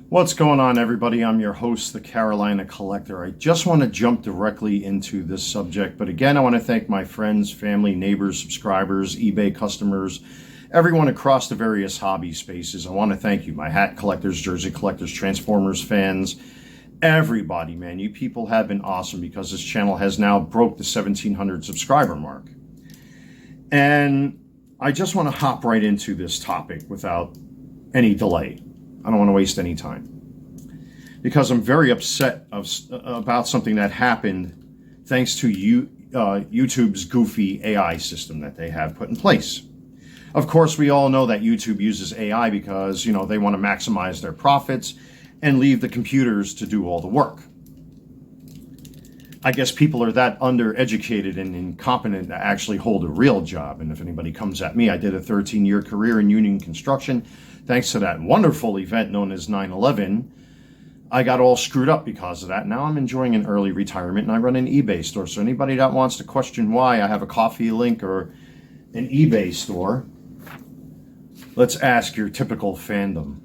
What's going on, everybody? I'm your host, the Carolina Collector. I just want to jump directly into this subject, but again, I want to thank my friends, family, neighbors, subscribers, eBay customers, everyone across the various hobby spaces. I want to thank you, my hat collectors, jersey collectors, Transformers fans, everybody, man. You people have been awesome because this channel has now broke the 1,700 subscriber mark. And I just want to hop right into this topic without any delay. I don't want to waste any time because I'm very upset about something that happened thanks to YouTube's goofy AI system that they have put in place. Of course, we all know that YouTube uses AI because, they want to maximize their profits and leave the computers to do all the work. I guess people are that undereducated and incompetent to actually hold a real job. And if anybody comes at me, I did a 13-year career in union construction. Thanks to that wonderful event known as 9/11, I got all screwed up because of that. Now I'm enjoying an early retirement and I run an eBay store. So anybody that wants to question why I have a coffee link or an eBay store, let's ask your typical fandom.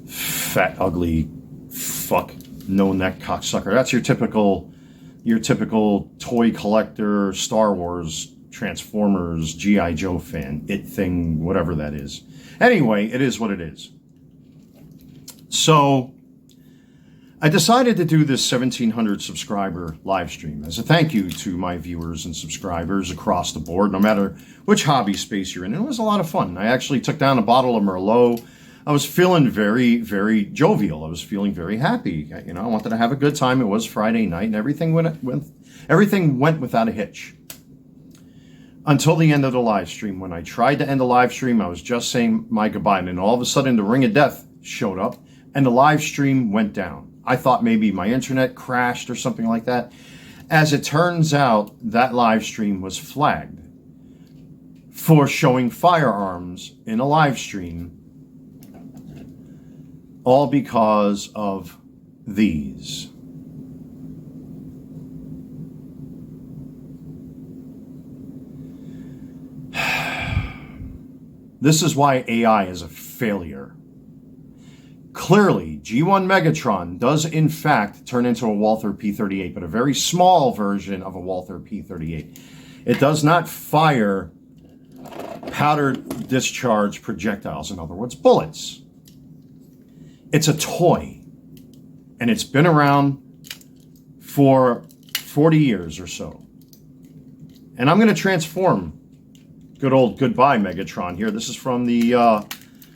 Fat, ugly, fuck, no-neck cocksucker. That's your typical toy collector, Star Wars, Transformers, G.I. Joe fan, It thing, whatever that is. Anyway, it is what it is. So I decided to do this 1,700 subscriber live stream as a thank you to my viewers and subscribers across the board, no matter which hobby space you're in. And it was a lot of fun. I actually took down a bottle of Merlot. I was feeling very, very jovial. I was feeling very happy. I wanted to have a good time. It was Friday night, and everything went without a hitch. Until the end of the live stream. When I tried to end the live stream, I was just saying my goodbye, and then all of a sudden, the ring of death showed up, and the live stream went down. I thought maybe my internet crashed or something like that. As it turns out, that live stream was flagged for showing firearms in a live stream, all because of these. This is why AI is a failure. Clearly, G1 Megatron does in fact turn into a Walther P38, but a very small version of a Walther P38. It does not fire powder discharge projectiles, in other words, bullets. It's a toy, and it's been around for 40 years or so. And I'm going to transform good old Goodbye Megatron here. This is from the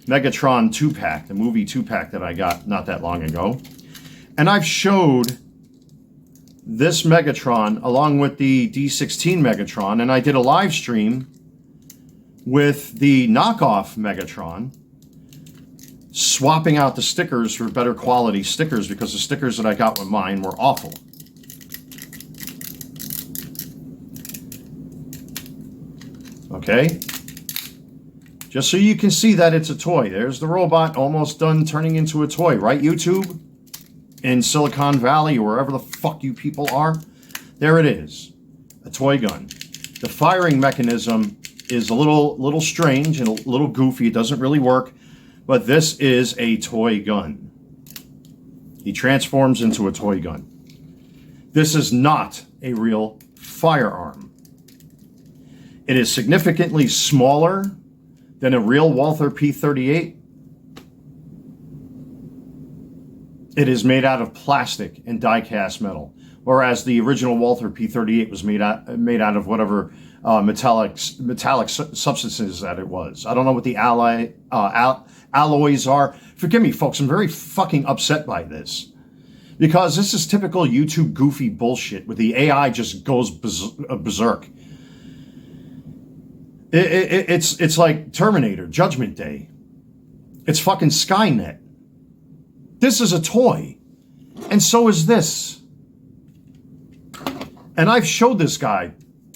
Megatron 2-pack, the movie 2-pack that I got not that long ago. And I've showed this Megatron along with the D16 Megatron, and I did a live stream with the knockoff Megatron, swapping out the stickers for better quality stickers because the stickers that I got with mine were awful. Okay? Just so you can see that it's a toy. There's the robot almost done turning into a toy, right, YouTube? In Silicon Valley or wherever the fuck you people are. There it is. A toy gun. The firing mechanism is a little strange and a little goofy. It doesn't really work. But this is a toy gun. He transforms into a toy gun. This is not a real firearm. It is significantly smaller than a real Walther P38. It is made out of plastic and die-cast metal, whereas the original Walther P38 was made out of whatever metallic substances that it was. I don't know what the alloys are. Forgive me, folks. I'm very fucking upset by this because this is typical YouTube goofy bullshit where the AI just goes berserk. It's like Terminator, Judgment Day. It's fucking Skynet. This is a toy, and so is this. And I've showed this guy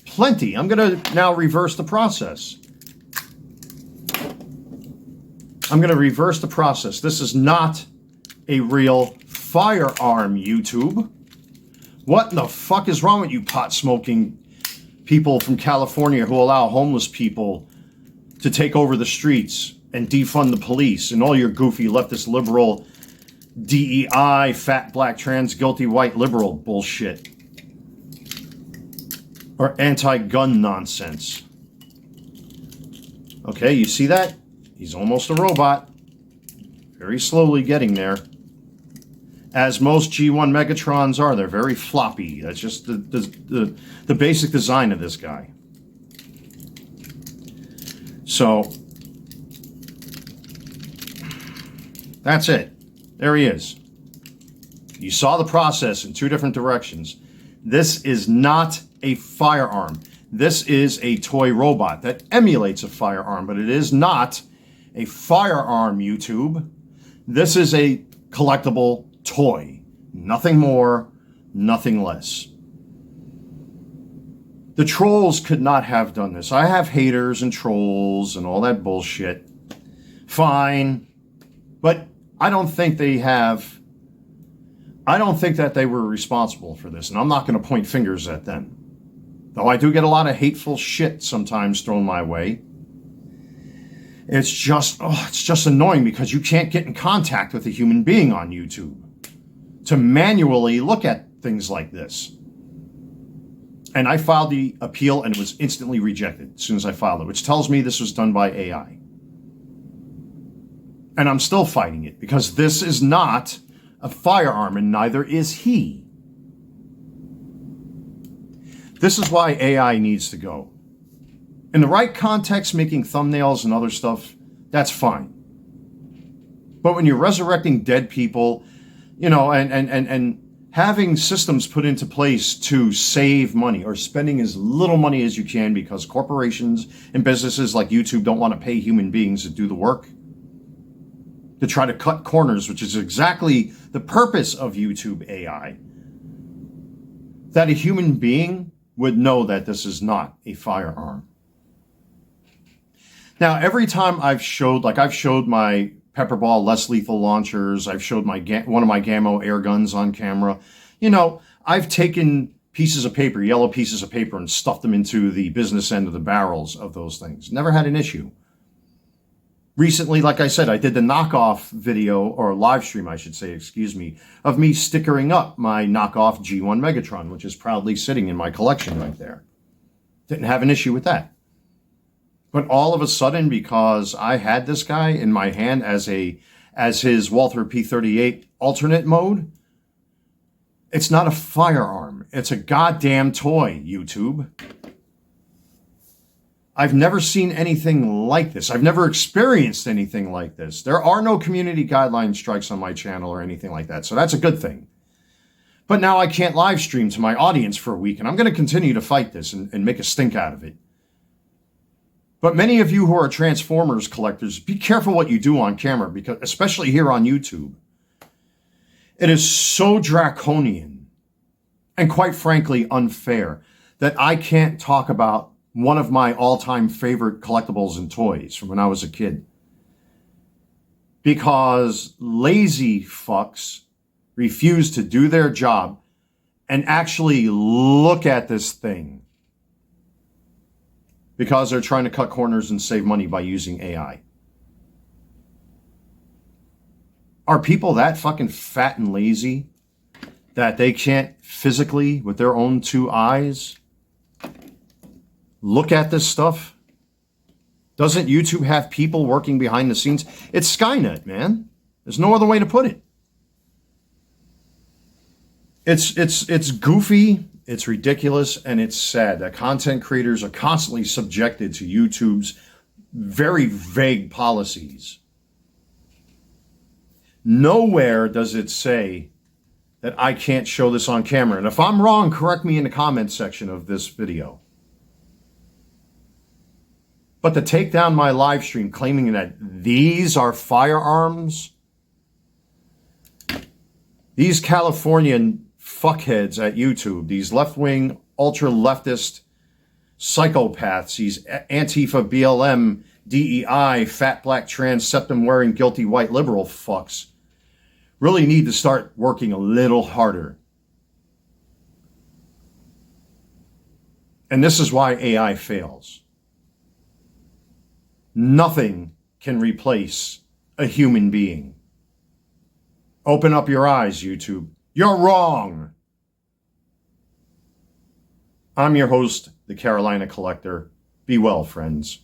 plenty. I'm going to now reverse the process. I'm going to reverse the process. This is not a real firearm, YouTube. What in the fuck is wrong with you pot-smoking people from California who allow homeless people to take over the streets and defund the police and all your goofy leftist liberal DEI, fat, black, trans, guilty, white, liberal bullshit. Or anti-gun nonsense. Okay, you see that? He's almost a robot. Very slowly getting there. As most G1 Megatrons are, they're very floppy. That's just the basic design of this guy. So, that's it. There he is. You saw the process in two different directions. This is not a firearm. This is a toy robot that emulates a firearm, but it is not a firearm, YouTube. This is a collectible toy. Nothing more, nothing less. The trolls could not have done this. I have haters and trolls and all that bullshit. Fine. But I don't think they have... I don't think that they were responsible for this, and I'm not going to point fingers at them. Though I do get a lot of hateful shit sometimes thrown my way. It's just annoying because you can't get in contact with a human being on YouTube to manually look at things like this. And I filed the appeal and it was instantly rejected as soon as I filed it, which tells me this was done by AI. And I'm still fighting it because this is not a firearm and neither is he. This is why AI needs to go. In the right context, making thumbnails and other stuff, that's fine. But when you're resurrecting dead people, you know, and having systems put into place to save money or spending as little money as you can because corporations and businesses like YouTube don't want to pay human beings to do the work, to try to cut corners, which is exactly the purpose of YouTube AI, that a human being would know that this is not a firearm. Now, every time I've showed my Pepperball less lethal launchers, I've showed one of my Gammo air guns on camera, you know, I've taken pieces of paper, yellow pieces of paper, and stuffed them into the business end of the barrels of those things. Never had an issue. Recently, like I said, I did the knockoff video, or live stream, I should say, excuse me, of me stickering up my knockoff G1 Megatron, which is proudly sitting in my collection right there. Didn't have an issue with that. But all of a sudden, because I had this guy in my hand as his Walther P38 alternate mode, it's not a firearm. It's a goddamn toy, YouTube. I've never seen anything like this. I've never experienced anything like this. There are no community guideline strikes on my channel or anything like that, so that's a good thing. But now I can't live stream to my audience for a week, and I'm going to continue to fight this and make a stink out of it. But many of you who are Transformers collectors, be careful what you do on camera, because especially here on YouTube. It is so draconian and quite frankly unfair that I can't talk about one of my all-time favorite collectibles and toys from when I was a kid. Because lazy fucks refuse to do their job and actually look at this thing. Because they're trying to cut corners and save money by using AI. Are people that fucking fat and lazy that they can't physically, with their own two eyes, look at this stuff? Doesn't YouTube have people working behind the scenes? It's Skynet, man. There's no other way to put it. It's goofy. It's ridiculous, and it's sad that content creators are constantly subjected to YouTube's very vague policies. Nowhere does it say that I can't show this on camera. And if I'm wrong, correct me in the comments section of this video. But to take down my live stream claiming that these are firearms, these Californian fuckheads at YouTube, these left-wing, ultra-leftist psychopaths, these Antifa, BLM, DEI, fat, black, trans, septum-wearing, guilty, white, liberal fucks, really need to start working a little harder. And this is why AI fails. Nothing can replace a human being. Open up your eyes, YouTube. You're wrong. I'm your host, the Carolina Collector. Be well, friends.